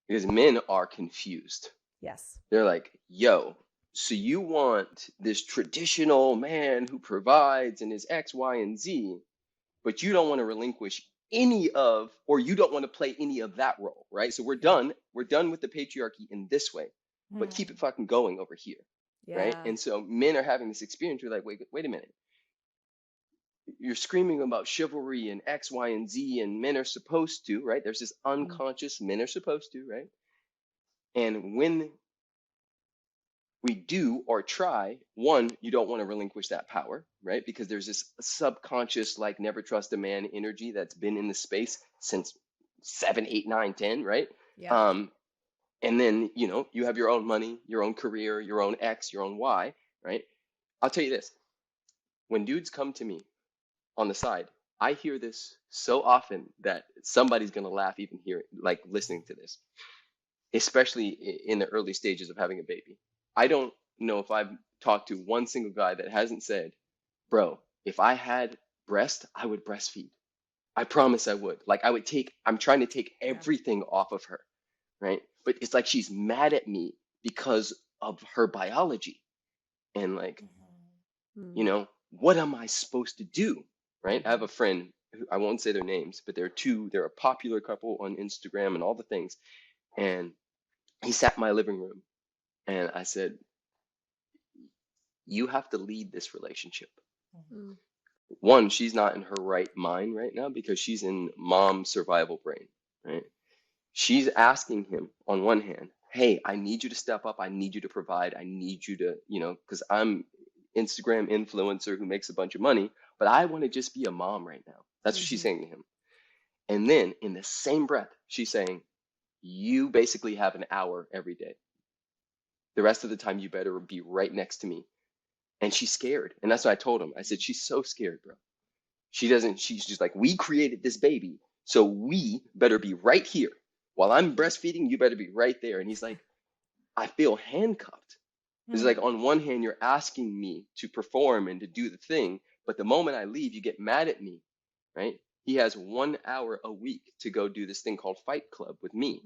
because men are confused. Yes. They're like, yo, so you want this traditional man who provides and is X, Y, and Z, but you don't want to relinquish any of, or you don't want to play any of that role, right? So we're Yeah. done. We're done with the patriarchy in this way, but keep it Mm. fucking going over here, right? Yeah. And so men are having this experience. We're like, wait a minute. You're screaming about chivalry and X, Y, and Z, and men are supposed to, right? There's this Mm. unconscious men are supposed to, right? And when we do or try, one, you don't want to relinquish that power, right? Because there's this subconscious, like never trust a man energy that's been in the space since 7, 8, 9, 10, right? Yep. Um, and then, you have your own money, your own career, your own X, your own Y, right? I'll tell you this, when dudes come to me on the side, I hear this so often that somebody's gonna laugh even hearing, like listening to this, especially in the early stages of having a baby. I don't know if I've talked to one single guy that hasn't said, bro, if I had breast, I would breastfeed. I promise I would. Like I'm trying to take Yeah. everything off of her, right? But it's like she's mad at me because of her biology. And like, Mm. what am I supposed to do? Right? I have a friend who I won't say their names, but they're a popular couple on Instagram and all the things. And he sat in my living room and I said, you have to lead this relationship. Mm. One, she's not in her right mind right now because she's in mom survival brain, right? She's asking him on one hand, hey, I need you to step up. I need you to provide. I need you to, because I'm Instagram influencer who makes a bunch of money, but I want to just be a mom right now. That's what she's Mm-hmm. saying to him. And then in the same breath, she's saying, you basically have an hour every day. The rest of the time, you better be right next to me. And she's scared. And that's what I told him. I said, she's so scared, bro. She's just like, we created this baby, so we better be right here. While I'm breastfeeding, you better be right there. And he's like, I feel handcuffed. It's like, on one hand, you're asking me to perform and to do the thing, but the moment I leave, you get mad at me, right? He has 1 hour a week to go do this thing called Fight Club with me.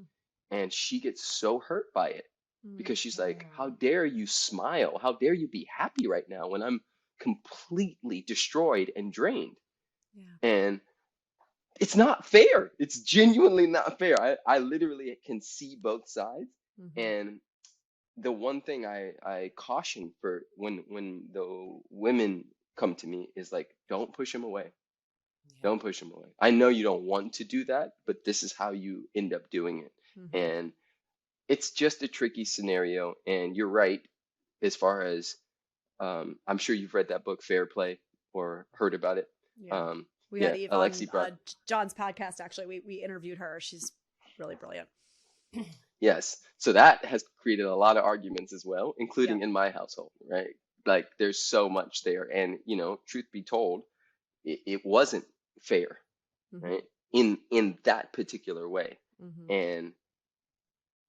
And she gets so hurt by it Mm. because she's like, how dare you smile? How dare you be happy right now when I'm completely destroyed and drained? Yeah. And it's not fair. It's genuinely not fair. I literally can see both sides. Mm-hmm. And the one thing I caution for when the women come to me is like, don't push him away. Yeah. Don't push him away. I know you don't want to do that, but this is how you end up doing it. Mm-hmm. And it's just a tricky scenario. And you're right, as far as I'm sure you've read that book, Fair Play, or heard about it. Yeah. Um, We had yeah, Eve on Alexi brought. John's podcast. Actually, we interviewed her. She's really brilliant. Yes. So that has created a lot of arguments as well, Yep. including in my household, right? Like there's so much there. And, truth be told, it wasn't fair, Mm-hmm. right? In that particular way. Mm-hmm. And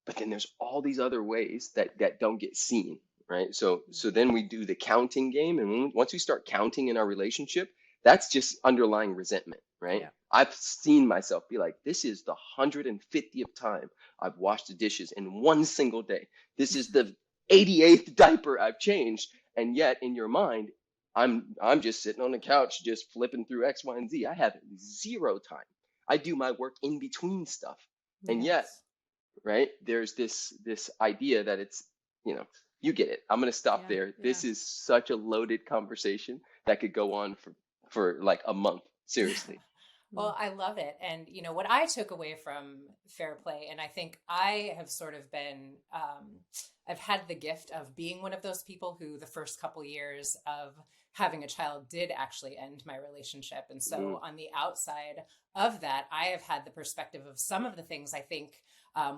but then there's all these other ways that don't get seen, right? So then we do the counting game, and once we start counting in our relationship, that's just underlying resentment, right? Yeah. I've seen myself be like, this is the 150th time I've washed the dishes in one single day. This is the 88th diaper I've changed, and yet in your mind, I'm just sitting on the couch just flipping through X, Y, and Z. I have zero time. I do my work in between stuff, and yet, Yes. right, there's this idea that it's, you know you get it. I'm going to stop Yeah. there. Yeah. This is such a loaded conversation that could go on for like a month, seriously. Mm. Well, I love it. And, what I took away from Fair Play, and I think I have sort of been, I've had the gift of being one of those people who the first couple years of having a child did actually end my relationship. And Mm, so on the outside of that, I have had the perspective of some of the things I think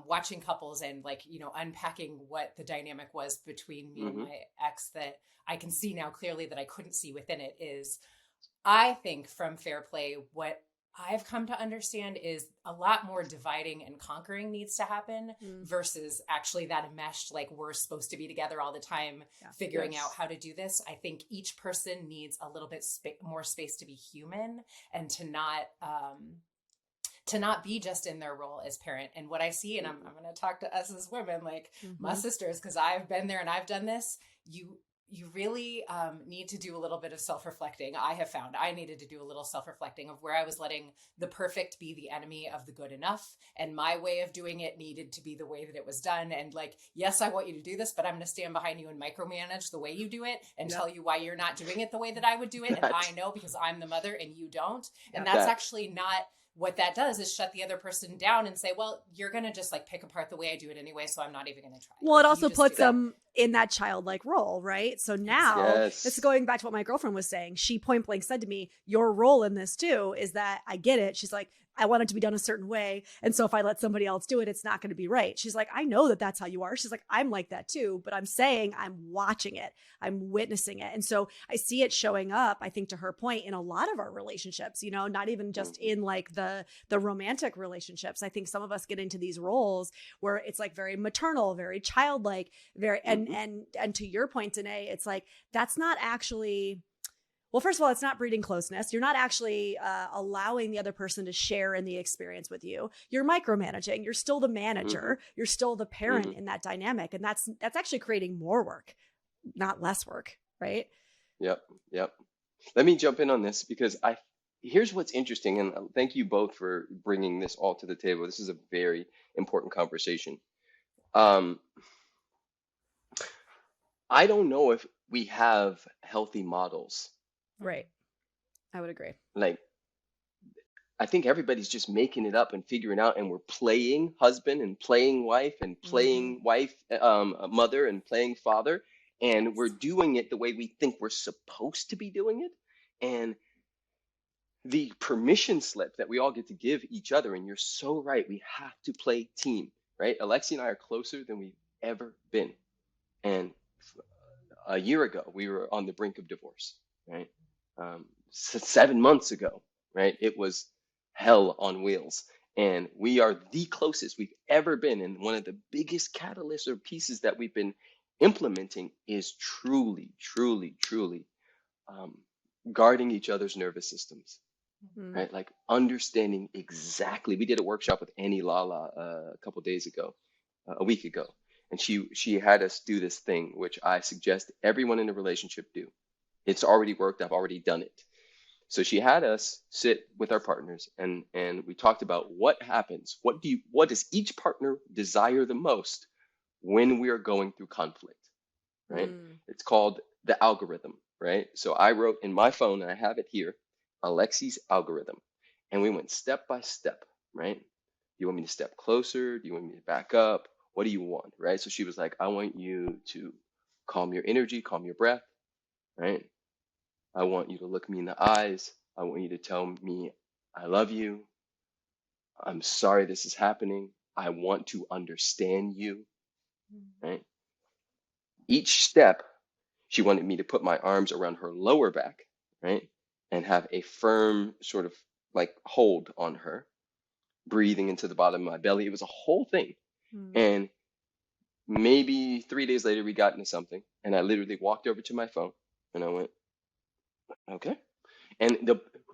watching couples and like, unpacking what the dynamic was between me and mm-hmm, my ex that I can see now clearly that I couldn't see within it is I think from Fair Play, what I've come to understand is a lot more dividing and conquering needs to happen Mm. versus actually that enmeshed, like we're supposed to be together all the time, Yeah. figuring out yes, how to do this. I think each person needs a little bit more space to be human and to not to not be just in their role as parent. And what I see, and I'm going to talk to us as women, like my sisters, because I've been there and I've done this, you really need to do a little bit of self-reflecting. I have found I needed to do a little self-reflecting of where I was letting the perfect be the enemy of the good enough. And my way of doing it needed to be the way that it was done. And like, yes, I want you to do this, but I'm going to stand behind you and micromanage the way you do it and tell you why you're not doing it the way that I would do it. And I know because I'm the mother and you don't. And that's actually not what that does, is shut the other person down and say, well, you're going to just like pick apart the way I do it anyway, so I'm not even going to try. Well, like, it also puts them in that childlike role, right? So now, this is going back to what my girlfriend was saying. She point blank said to me, your role in this too is that I get it. She's like, I want it to be done a certain way. And so if I let somebody else do it, it's not going to be right. She's like, I know that that's how you are. She's like, I'm like that too, but I'm saying I'm watching it. I'm witnessing it. And so I see it showing up, I think to her point, in a lot of our relationships, you know, not even just in like the romantic relationships. I think some of us get into these roles where it's like very maternal, very childlike, very, and to your point, Danae, it's like, that's not actually, well, first of all, it's not breeding closeness. You're not actually allowing the other person to share in the experience with you. You're micromanaging. You're still the manager. You're still the parent in that dynamic. And that's actually creating more work, not less work, right? Yep. Let me jump in on this because here's what's interesting. And thank you both for bringing this all to the table. This is a very important conversation. I don't know if we have healthy models. Right. I would agree. Like, I think everybody's just making it up and figuring out, and we're playing husband and playing wife and playing mother and playing father. And we're doing it the way we think we're supposed to be doing it. And the permission slip that we all get to give each other, and you're so right, we have to play team, right? Alexi and I are closer than we've ever been. And a year ago, we were on the brink of divorce, right? 7 months ago, right? It was hell on wheels. And we are the closest we've ever been. And one of the biggest catalysts or pieces that we've been implementing is truly guarding each other's nervous systems, right? Like understanding exactly. We did a workshop with Annie Lala a week ago. And she had us do this thing, which I suggest everyone in a relationship do. It's already worked. I've already done it. So she had us sit with our partners and we talked about what happens. What does each partner desire the most when we are going through conflict, right? It's called the algorithm, right? So I wrote in my phone, and I have it here, Alexi's algorithm. And we went step by step, right? Do you want me to step closer? Do you want me to back up? What do you want, right? So she was like, I want you to calm your energy, calm your breath, right? I want you to look me in the eyes. I want you to tell me, I love you. I'm sorry this is happening. I want to understand you, right? Each step, she wanted me to put my arms around her lower back, right? And have a firm sort of like hold on her, breathing into the bottom of my belly. It was a whole thing. And maybe 3 days later, we got into something. And I literally walked over to my phone and I went, okay. And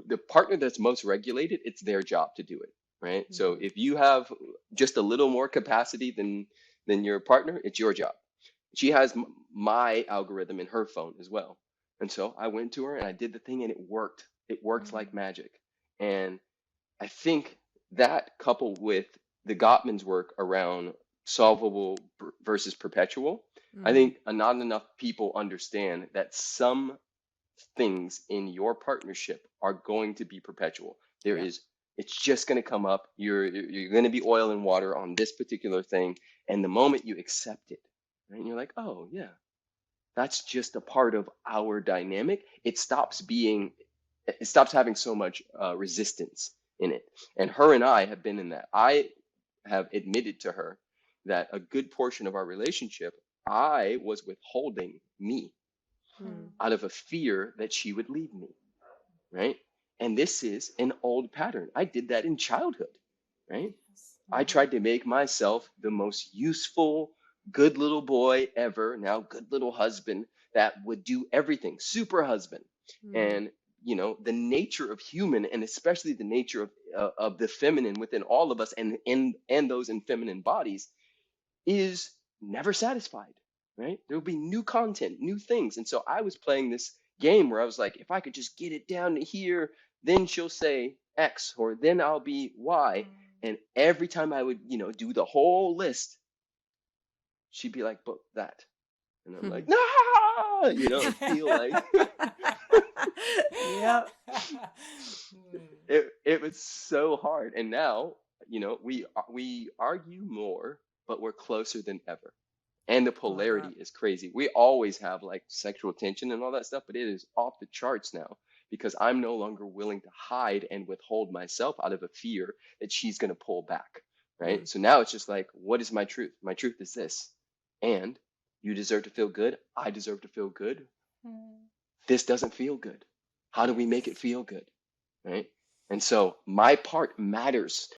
the partner that's most regulated, it's their job to do it, right? So if you have just a little more capacity than your partner, it's your job. She has my algorithm in her phone as well. And so I went to her and I did the thing and it worked. It worked like magic. And I think that coupled with the Gottman's work around solvable versus perpetual, I think not enough people understand that some things in your partnership are going to be perpetual. It's just going to come up. You're going to be oil and water on this particular thing. And the moment you accept it, right, and you're like, oh yeah, that's just a part of our dynamic. It stops having so much resistance in it. And her and I have been in that. I have admitted to her that a good portion of our relationship, I was withholding me out of a fear that she would leave me, right? And this is an old pattern. I did that in childhood, right? I tried to make myself the most useful, good little boy ever, now good little husband that would do everything, super husband. And, you know, the nature of human, and especially the nature of of the feminine within all of us and those in feminine bodies is never satisfied, right? There'll be new content, new things. And so I was playing this game where I was like, if I could just get it down to here, then she'll say X, or then I'll be Y. And every time I would, do the whole list, she'd be like, but that. And I'm like, no, I feel like Yep. it was so hard. And now, we argue more, but we're closer than ever. And the polarity is crazy. We always have like sexual tension and all that stuff, but it is off the charts now because I'm no longer willing to hide and withhold myself out of a fear that she's going to pull back, right? So now it's just like, what is my truth? My truth is this. And you deserve to feel good. I deserve to feel good. This doesn't feel good. How do we make it feel good, right? And so my part matters